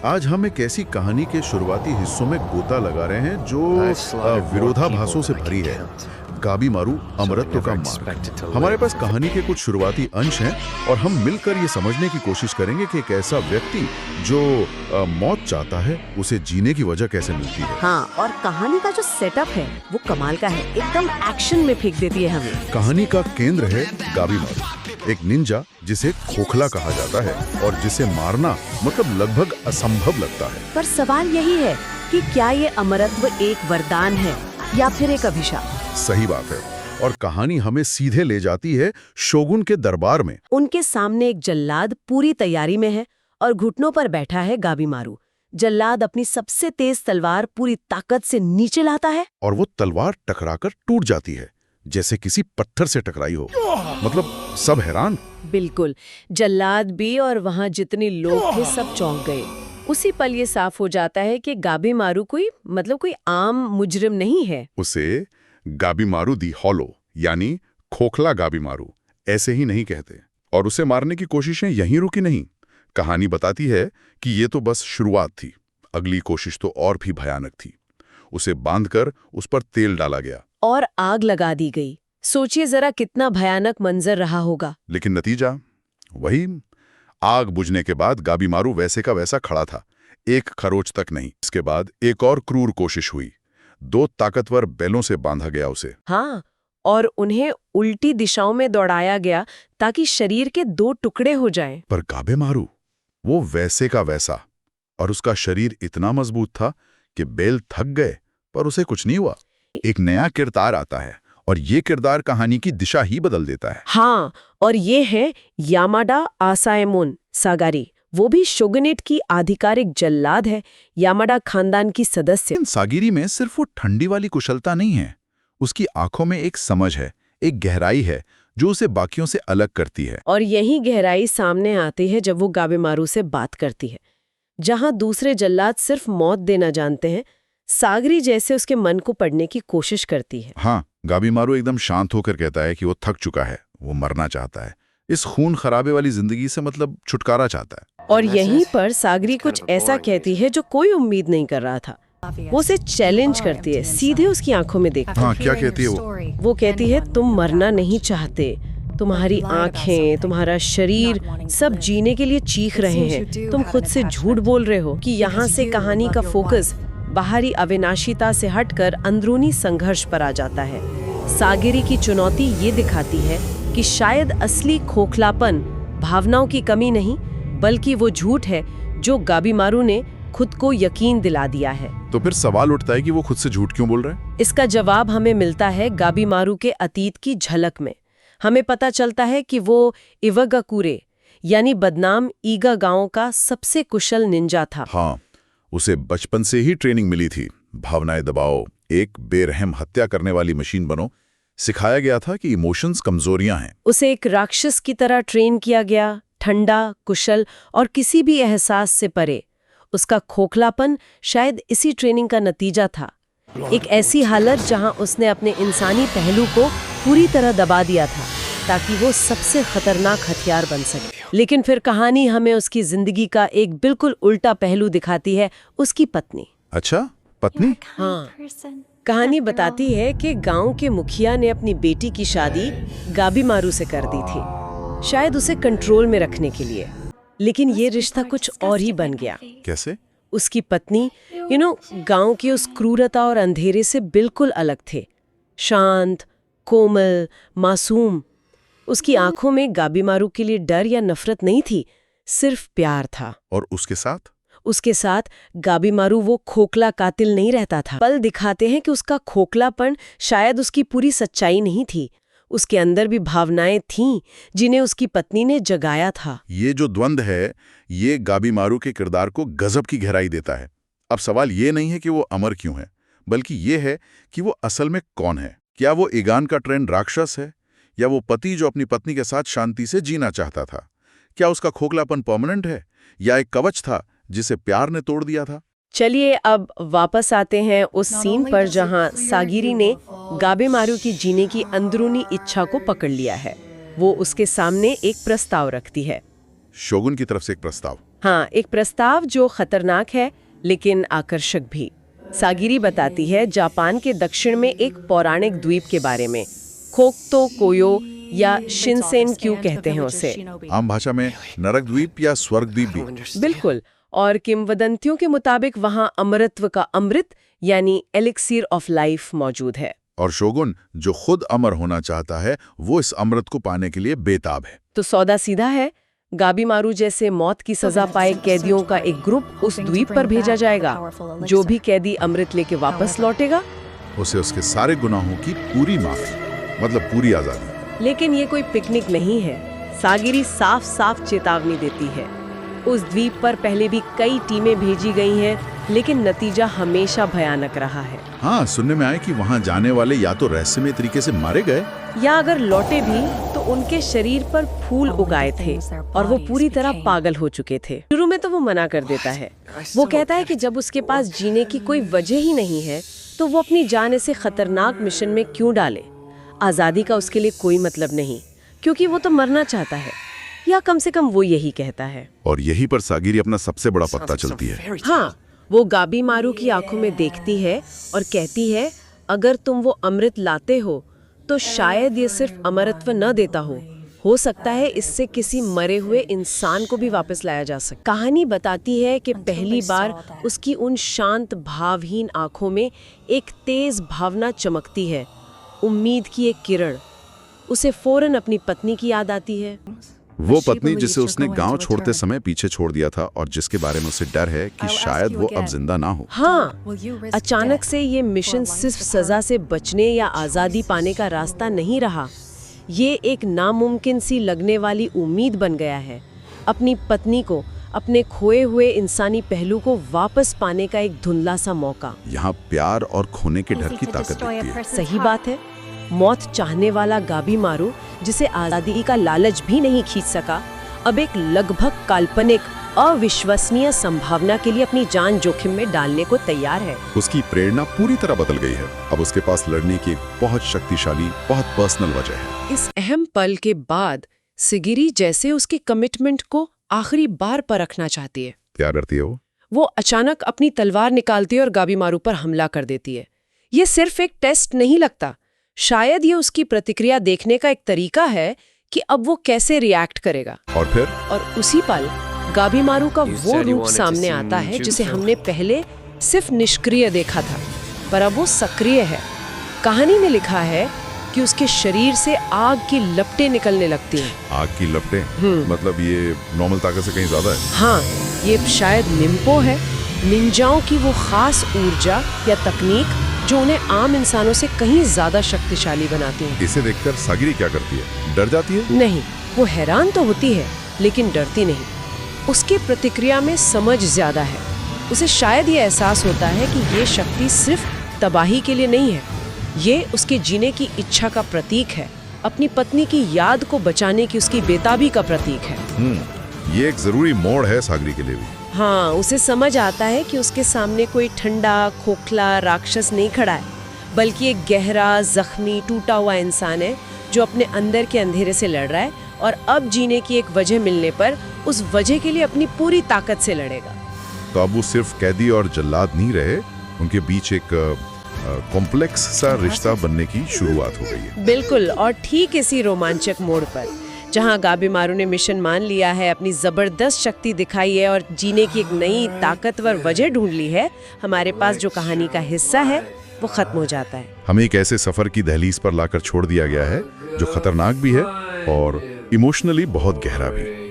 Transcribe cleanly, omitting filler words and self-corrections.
आज हम एक ऐसी कहानी के शुरुआती हिस्सों में गोता लगा रहे हैं जो विरोधाभासों से भरी है। गाबी मारू अमरत्व का मार्ग। हमारे पास कहानी के कुछ शुरुआती अंश हैं और हम मिलकर ये समझने की कोशिश करेंगे कि एक ऐसा व्यक्ति जो मौत चाहता है उसे जीने की वजह कैसे मिलती है। हाँ, और कहानी का जो सेटअप है वो कमाल का है, एकदम एक्शन में फेंक देती है हमें। कहानी का केंद्र है गाबी मारू, एक निंजा जिसे खोखला कहा जाता है और जिसे मारना मतलब लगभग असंभव लगता है। पर सवाल यही है कि क्या ये अमरत्व एक वरदान है या फिर एक अभिशाप? सही बात है। और कहानी हमें सीधे ले जाती है शोगुन के दरबार में। उनके सामने एक जल्लाद पूरी तैयारी में है और घुटनों पर बैठा है गाबी मारू। जल्लाद अपनी सबसे तेज तलवार पूरी ताकत से नीचे लाता है और वो तलवार टकराकर टूट जाती है जैसे किसी पत्थर से टकराई हो। मतलब सब हैरान। बिल्कुल, जल्लाद भी और वहाँ जितने लोग थे सब चौंक गए। उसी पल ये साफ हो जाता है कि गाबी मारू कोई आम मुजरिम नहीं है। उसे गाबी मारू दी हॉलो यानी खोखला गाबी मारू ऐसे ही नहीं कहते। और उसे मारने की कोशिशें यहीं रुकी नहीं। कहानी बताती है कि ये तो बस शुरुआत थी, अगली कोशिश तो और भी भयानक थी। उसे बांधकर उस पर तेल डाला गया और आग लगा दी गई। सोचिए जरा कितना भयानक मंजर रहा होगा। लेकिन नतीजा वही, आग बुझने के बाद गाबी मारू वैसे का वैसा खड़ा था, एक खरोच तक नहीं। इसके बाद एक और क्रूर कोशिश हुई। 2 ताकतवर बैलों से बांधा गया उसे। हाँ, और उन्हें उल्टी दिशाओं में दौड़ाया गया ताकि शरीर के 2 टुकड़े हो जाएं। पर गाबी मारू वो वैसे का वैसा, और उसका शरीर इतना मजबूत था कि बैल थक गए पर उसे कुछ नहीं हुआ। एक नया किरदार आता है और ये किरदार कहानी की दिशा ही बदल देता है। हाँ, और ये है यामाडा आसाएमोन सागारी। वो भी शोगुनेट की आधिकारिक जल्लाद है, यामाडा खानदान की सदस्य। सागिरी में सिर्फ वो ठंडी वाली कुशलता नहीं है, उसकी आंखों में एक समझ है, एक गहराई है जो उसे बाकियों से अलग करती है। और यही गहराई सामने आती है जब वो गाबी मारू से बात करती है। जहां दूसरे जल्लाद सिर्फ मौत देना जानते हैं, सागरी जैसे उसके मन को पढ़ने की कोशिश करती है। हाँ, गाबी मारू एकदम शांत होकर कहता है कि वो थक चुका है, वो मरना चाहता है, इस खून खराबे वाली जिंदगी से मतलब छुटकारा चाहता है। और यहीं पर सागरी कुछ ऐसा कहती है जो कोई उम्मीद नहीं कर रहा था। वो उसे चैलेंज करती है, सीधे उसकी आंखों में देखती है। हाँ, क्या कहती है वो? वो कहती है, तुम मरना नहीं चाहते, तुम्हारी आंखें, तुम्हारा शरीर सब जीने के लिए चीख रहे हैं। तुम खुद से झूठ बोल रहे हो कि यहाँ से कहानी का फोकस बाहरी अविनाशिता से हटकर अंदरूनी संघर्ष पर आ जाता है। सागिरी की चुनौती ये दिखाती है कि शायद असली खोखलापन भावनाओं की कमी नहीं, बल्कि वो झूठ है जो गाबी मारू ने खुद को यकीन दिला दिया है। तो फिर सवाल उठता है कि वो खुद से झूठ क्यों बोल रहा है? इसका जवाब हमें मिलता है गाबी मारू के अतीत की झलक में। हमें पता चलता है कि वो इवागाकुरे यानी बदनाम ईगा गांव का सबसे कुशल निंजा था। हाँ, उसे बचपन से ही ट्रेनिंग मिली थी। भावनाएं दबाओ, एक बेरहम हत्या करने वाली मशीन बनो। सिखाया गया था कि इमोशंस कमजोरियां हैं। उसे एक राक्षस की तरह ट्रेन किया गया, ठंडा, कुशल और किसी भी एहसास से परे। उसका खोखलापन शायद इसी ट्रेनिंग का नतीजा था, एक ऐसी हालत जहां उसने अपने इंसानी पहलू को पूरी तरह दबा दिया था ताकि वो सबसे खतरनाक हथियार बन सके। लेकिन फिर कहानी हमें उसकी जिंदगी का एक बिल्कुल उल्टा पहलू दिखाती है, उसकी पत्नी। अच्छा, पत्नी? हाँ, कहानी बताती है कि गांव के मुखिया ने अपनी बेटी की शादी गाबी मारू से कर दी थी, शायद उसे कंट्रोल में रखने के लिए। लेकिन ये रिश्ता कुछ और ही बन गया। कैसे? उसकी पत्नी गांव की उस क्रूरता और अंधेरे से बिल्कुल अलग थे। शांत, कोमल, मासूम। उसकी आंखों में गाबी मारू के लिए डर या नफरत नहीं थी, सिर्फ प्यार था। और उसके साथ? उसके साथ गाबी मारू वो खोखला कातिल नहीं रहता था। पल दिखाते हैं कि उसका खोखलापन शायद उसकी पूरी सच्चाई नहीं थी। उसके अंदर भी भावनाएं थीं जिन्हें उसकी पत्नी ने जगाया था। ये जो द्वंद्व है, ये गाबी मारू के किरदार को गजब की गहराई देता है। अब सवाल ये नहीं है कि वो अमर क्यों है, बल्कि ये है कि वो असल में कौन है। क्या वो ईगान का ट्रेंड राक्षस है, या वो पति जो अपनी पत्नी के साथ शांति से जीना चाहता था? क्या उसका खोखलापन परमानेंट है, या एक कवच था जिसे प्यार ने तोड़ दिया था? चलिए अब वापस आते हैं उस सीन पर जहां सागिरी ने गाबी मारू की जीने की अंदरूनी इच्छा को पकड़ लिया है। वो उसके सामने एक प्रस्ताव रखती है। शोगुन की तरफ से एक प्रस्ताव? हाँ, एक प्रस्ताव जो खतरनाक है लेकिन आकर्षक भी। सागिरी बताती है जापान के दक्षिण में एक पौराणिक द्वीप के बारे में, खोक्तो कोयो या शिनसेन क्यों कहते हैं उसे। आम भाषा में नरक द्वीप या स्वर्ग द्वीप भी। बिल्कुल, और किंवदंतियों के मुताबिक वहाँ अमरत्व का अमृत यानी एलिक्सिर ऑफ लाइफ मौजूद है। और शोगुन जो खुद अमर होना चाहता है वो इस अमृत को पाने के लिए बेताब है। तो सौदा सीधा है, गाबीमारू जैसे मौत की सजा पाए कैदियों का एक ग्रुप उस द्वीप पर भेजा जाएगा। जो भी कैदी अमृत लेके वापस लौटेगा उसे उसके सारे गुनाहों की पूरी माफी, मतलब पूरी आजादी। लेकिन ये कोई पिकनिक नहीं है। सागिरी साफ साफ चेतावनी देती है। उस द्वीप पर पहले भी कई टीमें भेजी गई हैं, लेकिन नतीजा हमेशा भयानक रहा है। हाँ, सुनने में आया कि वहाँ जाने वाले या तो रहस्यमय तरीके से मारे गए या अगर लौटे भी तो उनके शरीर पर फूल उगाए थे और वो पूरी तरह पागल हो चुके थे। शुरू में तो वो मना कर देता है। वो कहता है कि जब उसके पास जीने की कोई वजह ही नहीं है तो वो अपनी जान ऐसे खतरनाक मिशन में क्यों डाले। आज़ादी का उसके लिए कोई मतलब नहीं, क्योंकि वो तो मरना चाहता है, या कम से कम वो यही कहता है। और यहीं पर सागिरी अपना सबसे बड़ा पत्ता चलती है। हाँ, वो गाबीमारू की आंखों में देखती है और कहती है, अगर तुम वो अमृत लाते हो तो शायद ये सिर्फ अमरत्व न देता हो सकता है इससे किसी मरे हुए इंसान को भी वापस लाया जा सके। कहानी बताती है कि पहली बार उसकी उन शांत भावहीन आंखों में एक तेज भावना चमकती है, उम्मीद की एक किरण। उसे फौरन अपनी पत्नी की याद आती है, वो पत्नी जिसे उसने गांव छोड़ते समय पीछे छोड़ दिया था और जिसके बारे में उसे डर है कि शायद वो अब जिंदा ना हो। हाँ, अचानक से ये मिशन सिर्फ सजा से बचने या आजादी पाने का रास्ता नहीं रहा, ये एक नामुमकिन सी लगने वाली उम्मीद बन गया है। अपनी पत्नी को, अपने खोए हुए इंसानी पहलू को वापस पाने का एक धुंधला सा मौका। यहाँ प्यार और खोने के डर की ताकत दिखती है। सही बात है। मौत चाहने वाला गाबीमारू, जिसे आजादी का लालच भी नहीं खींच सका, अब एक लगभग काल्पनिक अविश्वसनीय संभावना के लिए अपनी जान जोखिम में डालने को तैयार है। उसकी प्रेरणा पूरी तरह बदल गई है। अब उसके पास लड़ने की एक बहुत शक्तिशाली, बहुत पर्सनल वजह है। इस अहम पल के बाद सिगिरी जैसे उसकी कमिटमेंट को आखिरी बार परखना चाहती है। क्या करती है वो अचानक अपनी तलवार निकालती है और गाबीमारू पर हमला कर देती है। ये सिर्फ एक टेस्ट नहीं लगता, शायद ये उसकी प्रतिक्रिया देखने का एक तरीका है कि अब वो कैसे रिएक्ट करेगा। और उसी पल गाबीमारू का वो रूप सामने आता है जिसे हमने पहले सिर्फ निष्क्रिय देखा था, पर अब वो सक्रिय है। कहानी में लिखा है कि उसके शरीर से आग की लपटें निकलने लगती हैं। आग की लपटें? मतलब ये नॉर्मल ताकत से कहीं ज्यादा है? हाँ, ये शायद निम्पो है, निंजाओं की वो खास ऊर्जा या तकनीक जो उन्हें आम इंसानों से कहीं ज्यादा शक्तिशाली बनाती है। इसे देखकर सागिरी क्या करती है? डर जाती है? नहीं, वो हैरान तो होती है लेकिन डरती नहीं। उसकी प्रतिक्रिया में समझ ज्यादा है। उसे शायद ये एहसास होता है कि ये शक्ति सिर्फ तबाही के लिए नहीं है, ये उसके जीने की इच्छा का प्रतीक है, अपनी पत्नी की याद को बचाने की उसकी बेताबी का प्रतीक है। ये एक जरूरी मोड़ है सागिरी के लिए भी। हाँ, उसे समझ आता है कि उसके सामने कोई ठंडा खोखला राक्षस नहीं खड़ा है, बल्कि एक गहरा, जख्मी, टूटा हुआ इंसान है जो अपने अंदर के अंधेरे से लड़ रहा है और अब जीने की एक वजह मिलने पर उस वजह के लिए अपनी पूरी ताकत से लड़ेगा। तो अब वो सिर्फ कैदी और जल्लाद नहीं रहे, उनके बीच एक कॉम्प्लेक्स सा रिश्ता बनने की शुरुआत हो गई है। बिल्कुल, और ठीक इसी रोमांचक मोड़ पर जहां गाबीमारू ने मिशन मान लिया है, अपनी जबरदस्त शक्ति दिखाई है और जीने की एक नई ताकतवर वजह ढूंढ ली है, हमारे पास जो कहानी का हिस्सा है वो खत्म हो जाता है। हमें एक ऐसे सफर की दहलीज पर लाकर छोड़ दिया गया है जो खतरनाक भी है और इमोशनली बहुत गहरा भी।